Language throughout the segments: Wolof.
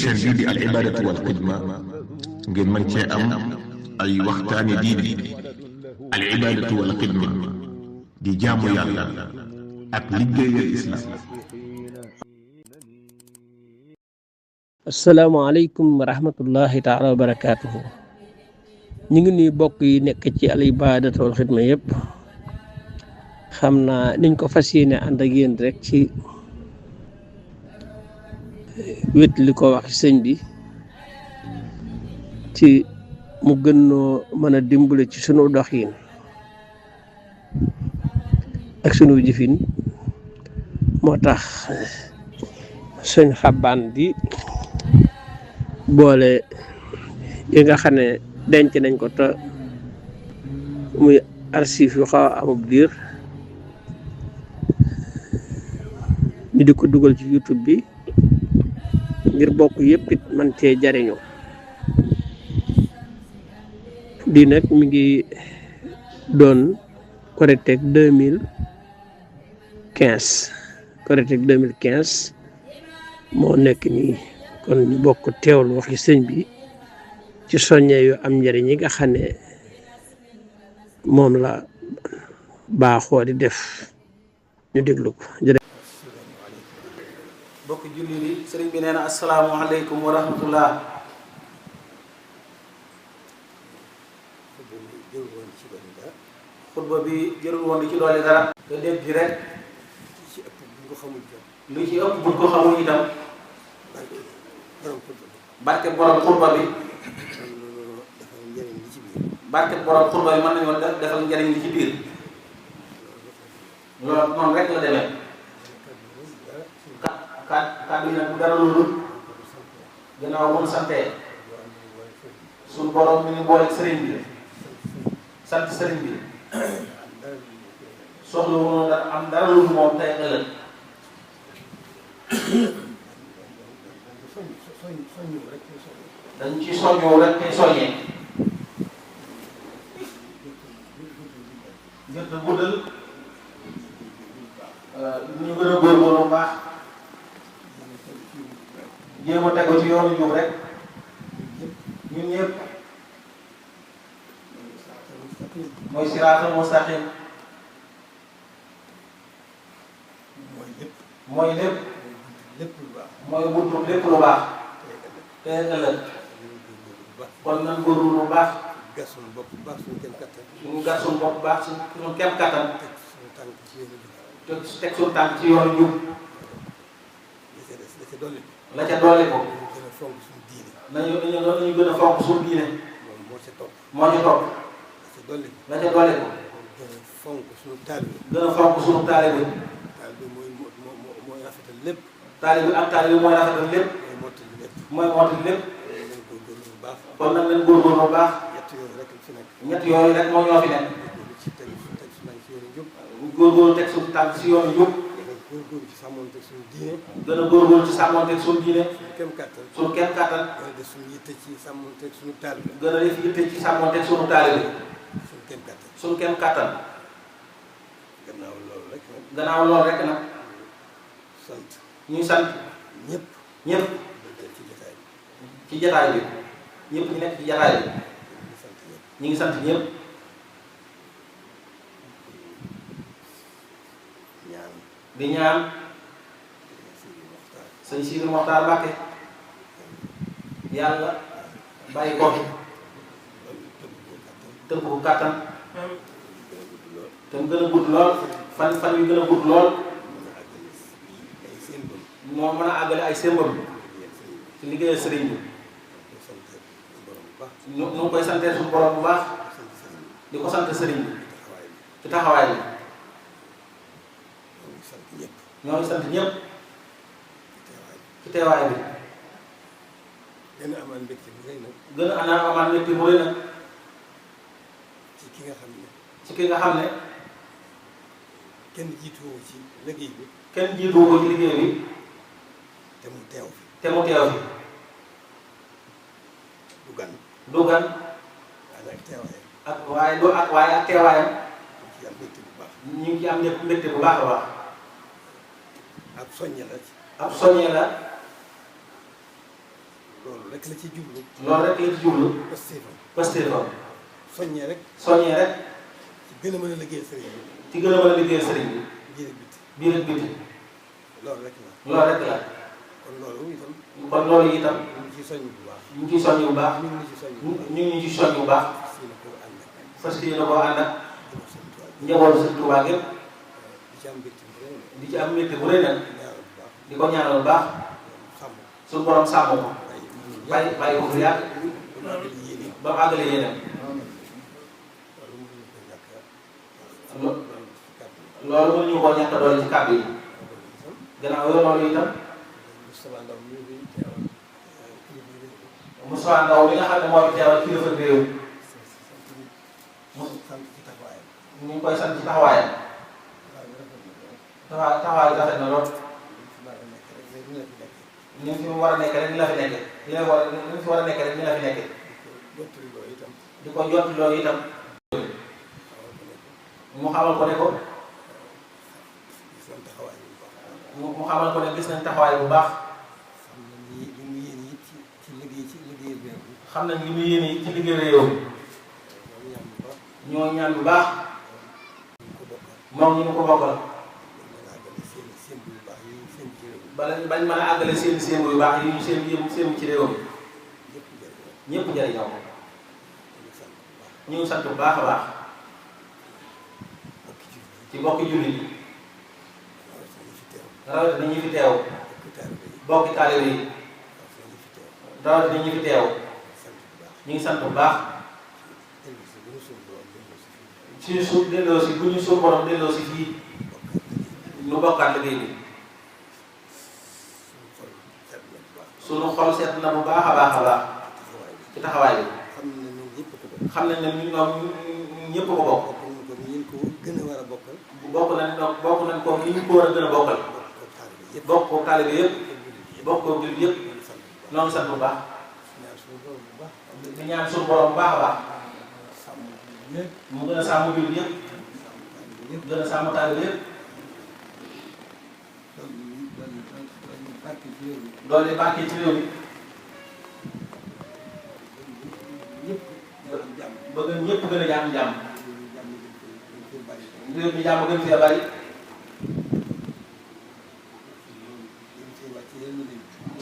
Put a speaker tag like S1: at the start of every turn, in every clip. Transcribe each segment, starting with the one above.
S1: chaîne bii di al ibadatu wal xidma ngeen mën cee am ay waxtaani diine. al ibadatu wal xidma di jaamu yàlla ak liggéeyal islam.
S2: asalaamaaleykum wa rahmatullahi taala wa barakaatuhu. ñu ngi nuyu bokk yi nekk ci al ibadatu wal xidma yëpp. xam naa niñ ko fas yéene ànd ak yéen rek ci wét li ko wax sëñ bi ci mu gën noo mën a dimbale ci sunu doxin ak sunu jëfin. moo tax sëñ xabbaan di boole yi nga xam ne denc nañ ko te muy archive yu xaw a amub diir ñu di ko dugal ci YouTube bi ngir bokk yëpp it man cee jariñu. di nag mi ngi doon Korité 2015 moo nekk nii. kon ñu bokk teewlu waxi sëñ bi ci soññe yu am njëriñ yi nga xam ne moom la baaxoo di def ñu déglu ko.
S3: bokk julli bi sëriñ bi nee na asalaamaaleykum wa rahmatullah. xutba bi jërul woon di ci doole dara. nga dégg ji rek lu ci ëpp buñ ko xamul itam barke borom xutba bi barke borom xutba bi mën nañoo defal njëriñ li ci biir. loolu noonu rek la demee. kàddu yi nag bu dara loolu gannaaw bu ñu santee suñ borom mi ngi boole sëriñ bi sant sëriñ bi soxla wu ñu am dara lu moom tey ëllëg. dañ ci soññoo rek tey soññee ngir te guddal ñu gën a góorgóorlu bu baax jéem a tegu ci yoonu jub rek ñun ñëpp mooy siraatal mustaqim mooy lépp mooy buntu lépp lu baax te ëllëg. kon nan góorgóorlu bu baax
S4: gas suñu bopp bu baax suñu kem kattan.
S3: ñu gas suñu bopp bu baax suñu kem kattan teg suñu tànk ci yoonu jub. la ca dolli ko nañu gën a fonk suñu diine. moo ca topp la ca dolli ko
S4: gën a fonk suñu taalibe.
S3: gën a fonk suñu taalibe.
S4: taalibe mooy rafetal lépp.
S3: taalibe ak taalibe mooy rafetal lépp. mooy mottali lépp. kon nag leen góorgóorlu bu baax. ñett yooyu rek moo ñoo fi nekk. góorgóorlu teg suñu tànk si yoonu jub.
S4: góorgóorlu ci sàmmonteeg suñu diine.
S3: gën a góorgóorlu ci sàmmonteeg suñu diine.
S4: suñu kem kattan.
S3: gën a def
S4: suñu yitte ci sàmmonteeg suñu taalibe.
S3: gën a def yitte ci sàmmonteeg suñu taalibe.
S4: suñu kem kattan. gannaaw loolu rek nag. sant.
S3: ñuy sant. ñëpp. ci jataay bi. ñëpp ñu nekk ci jataay bi. ñu ngi sant ñëpp. di ñaan sëñ Sidi Moxtaar Mbàkke yàlla bàyyi ko tëbb ko kàttan te mu gën a gudd lool fan yu gën a gudd lool moo mën a àggale ay sémbam ci liggéeyal sëriñ bi. ñu ngi koy santee suñu borom bu baax di ko sant sëriñ bi ci taxawaay bi. ñoo ngi sant ñëpp ci teewaay bi.
S4: gën a amaan mbégte bu rëy nag.
S3: gën a amaan mbégte bu rëy nag.
S4: ci ki nga xam ne. kenn jiituwoo ci liggéey bi.
S3: kenn jiituwoo ko ci liggéey bi.
S4: te mu teew fi. du gan. waaye ak teewaayam. ñu ngi ci am mbégte bu baax a baax. ab soññe la.
S3: ab soññe la.
S4: loolu rek la ci jublu.
S3: loolu rek la ci jublu. pastéefam.
S4: soññee rek. ci gën a mën a liggéeyal sëriñ bi.
S3: ci gën a mën a liggéeyal sëriñ bi. biir ak biti.
S4: loolu rek la.
S3: loolu rek la.
S4: kon loolu itam.
S3: ñu ngi ciy soññ bu baax. ñu ngi ciy soññ bu baax. ñu ngi ciy soññ bu baax. fas yéene koo ànd ak njabootu Sëriñ Tuubaa gépp di ci am mbégte bu rëy nag di ko ñaanal bu baax suñu borom sàmm ko bàyyi ko fi yàgg ba mu àggale yéenam loolu mënuñu koo ñàkk doole ci kàddu yi gannaaw yoo loolu itam Moustapha Ndaw mi nga xam ne moo fi teewal kilifa réew ñu ngi koy sant ci taxawaayam taxawaay rafet na lool ni fi mu war a nekk rek ni la fi nekke ni fi war a nekk rek ni la fi nekke di ko jot loolu itam mu xamal ko ne ko mu xamal ko ne gis nañ taxawaay bu baax xam nañ li mu yéene ci liggéey réew ñoo ñaan bu baax moom ñu mu ko bokkal bañ mën a àggale seen sémb yu baax yi ñu sémb ci réewam ñëpp jëriñoo ko ñu ngi sant bu baax a baax ci mbokki jullit yi rawatina ñi fi teew bokki taalibe yi rawatina ñi fi teew ñu ngi sant bu baax ci suuf delloo si bu ñu suuf borom delloo si fii ñu bokkaat liggéey bi sunu xol seet na bu baax a baax ci taxawaay bi xam nañ ne ñoom ñëpp ko bokk bokk nañ ko ni ñu ko war a gën a bokkal bokk ko taalibe yëpp bokk ko jullit yëpp ñoo ngi sant bu baax di ñaan suñu borom bu baax a baax mu gën a sàmm jullit yëpp gën a sàmm taalibe yëpp doole barke ci réew mi bëgg ñëpp gën a jàmm réew mi jàmm gën fee bari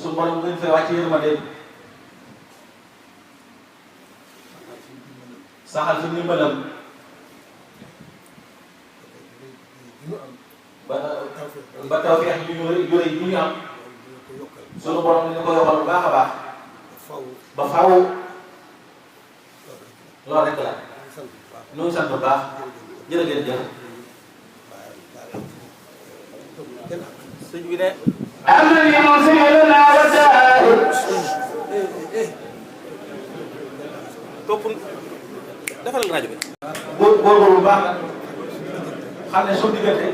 S3: su borom gën fee wàcc yërmande saxal fi ndimbalam ba tawfeex yu ñu am sunu borom ni ñu ko yokkal bu baax a baax ba faaw loolu rek la ñu ngi sant bu baax jërëjëf sëñ bi ne amani musilna wa daari topp defal rajo bi góorgóorlu bu baax xam ne suñu diggante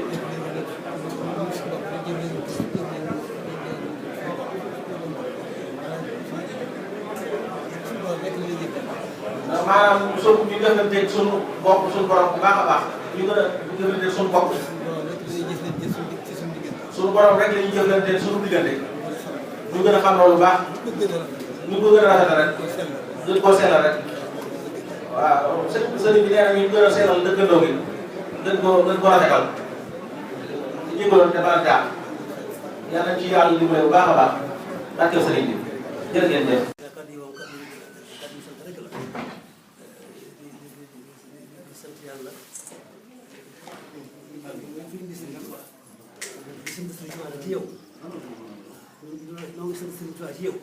S3: maanaam suñu ñu jëflanteeg suñu bopp suñu borom bu baax a baax ñu gën a jëflanteeg suñu bopp suñu borom rek la ñuy jëflanteeg suñu diggante ñu gën a xam loolu baax ñu ko gën a rafetal rek gën koo sellal rek waaw sëriñ bi nee na ñu gën a sellal dëkkandoo gi gën ko rafetal ñu jégaloon te baal jaar yàlla nañ ci yàlla dimbale bu baax a baax barke sëriñ bi jërëjëf
S5: ci yow noo ngi sant Sëriñ Tuubaa ci yow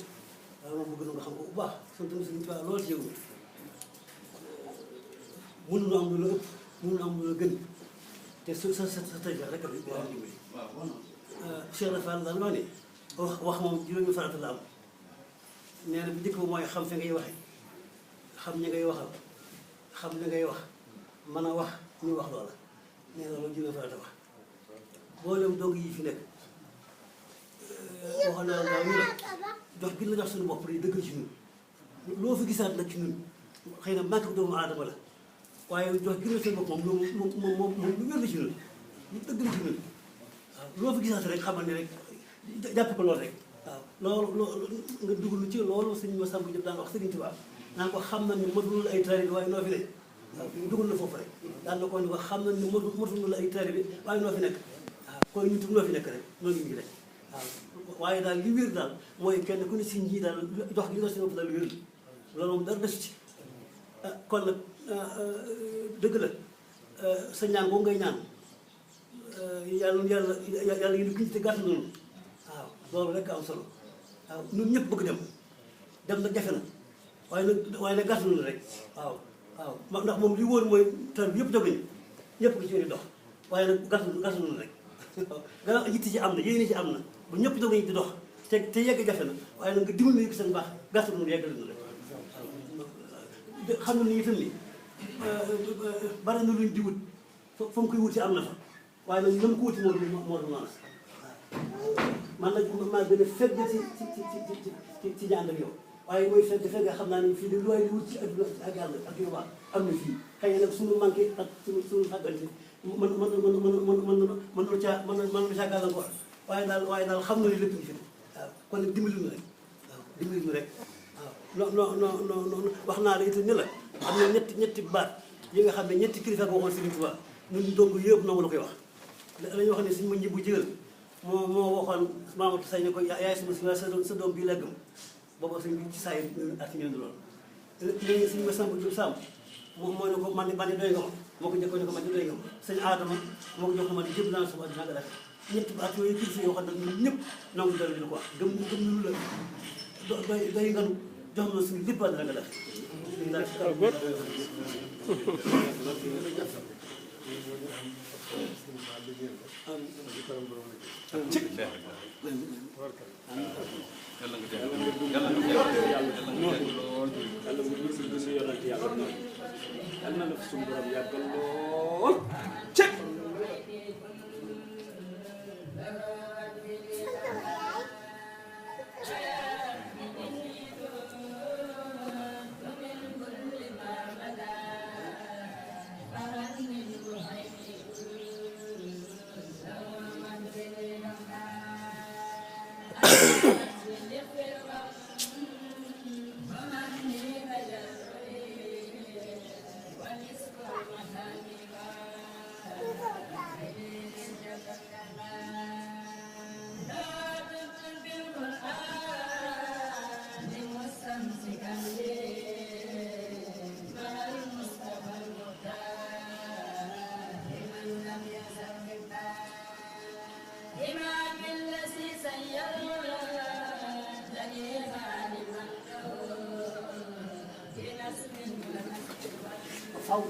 S5: waaye moom bëgg na nga xam ko bu baax sant Sëriñ Tuubaa lool ci yow mënuñu am lu la ëpp mënuñu am lu la gën te sa tëj rek la dimbali Cheikh Rafal daan wax ne wax moom juróomi farata la am nee na bu njëkk ba mooy xam fi ngay waxe xam ñi ngay waxal xam li ngay wax mën a wax ñu wax loola nee na loolu juróomi farata wax mboolem dong yi fi nekk waxoon naa la ñu ne jox gi la jox suñu bopp yi dëgg ci ñun loo fi gisaat nag ci ñun xëy na manque doomu aadama la waaye jox gi la suñu bopp moom lu wér la ci ñun lu dëgg la ci ñun waaw loo fi gisaat rek xamal ne rek jàpp ko loolu rek waaw loolu nga duglu ci loolu sëñ Massamba Diop daan wax Sëriñ Tuubaa naan ko xam na ni matul ay taalibe waaye noo fi ne waaw dugal na foofu rek daan na ko ni ko xam na ni matul ay taalibe waaye noo fi nekk waaw kon ñu noo fi nekk rek noonu ñu ngi rek waaw waaye daal li wér daal mooy kenn ku ne si nji daal jox li nga si bopp daal wér loolu moom dara desu ci kon nag dëgg la sa ñaan boobu ngay ñaan yàlla yi ñu te gàtt noonu waaw loolu rek am solo waaw ñun ñëpp bëgg dem nag jafe na waaye nag gàtt noonu rek waaw ndax moom li wóor mooy taal bi yëpp jóg nañu ñëpp gi ci yoon dox waaye nag gàtt noonu rek waaw gannaaw yitte ci am na yéene ci am na ba ñëpp jóg nañu di dox te yegg jafe na waaye nag nga dimbali nañu ko seen baax gàtt noonu yegg na rek xam na ni itam ni bari na luñ di wut fa mu koy wuti am na fa waaye nag ñoom ko wuti moo du noonu man nag maa gën a fekk ci ñaan ak yow waaye mooy fekk xam naa ne fii de lu waay di wut ci adduna ak yàlla ak yu baax am na fii xëy na nag suñu manqué ak suñu xàggante mën na caa gàllankoor waaye daal xam na ni lépp ngi fi waaw kon nag dimbali ñu rek waaw dimbali ñu rek waaw non wax naa la itam ne la am na ñetti baat yi nga xam ne ñetti kilifa ko waxoon Sëriñ Tuubaa ñun dong yëpp nangu la koy wax dañuy wax ne suñu ma njëbu jëgal moo waxoon Mamadou Say ne ko yaay sama sa doom bii leggam booba suñ bi ci saa yi ak ñëw loolu léegi suñu Massamba Diop Samb moo ne ko man de doy nga ma moo ko njëkkoon ne ko man de doy nga ma sëñ Adama moo ko jox ko man de jëpp naa sama àddina nga def ñetti baat yooyu kilifa yoo xam ne ñun ñëpp nangu doy lu ko wax gëm lu la doy nganu jox na suñu lépp àddina nga def faw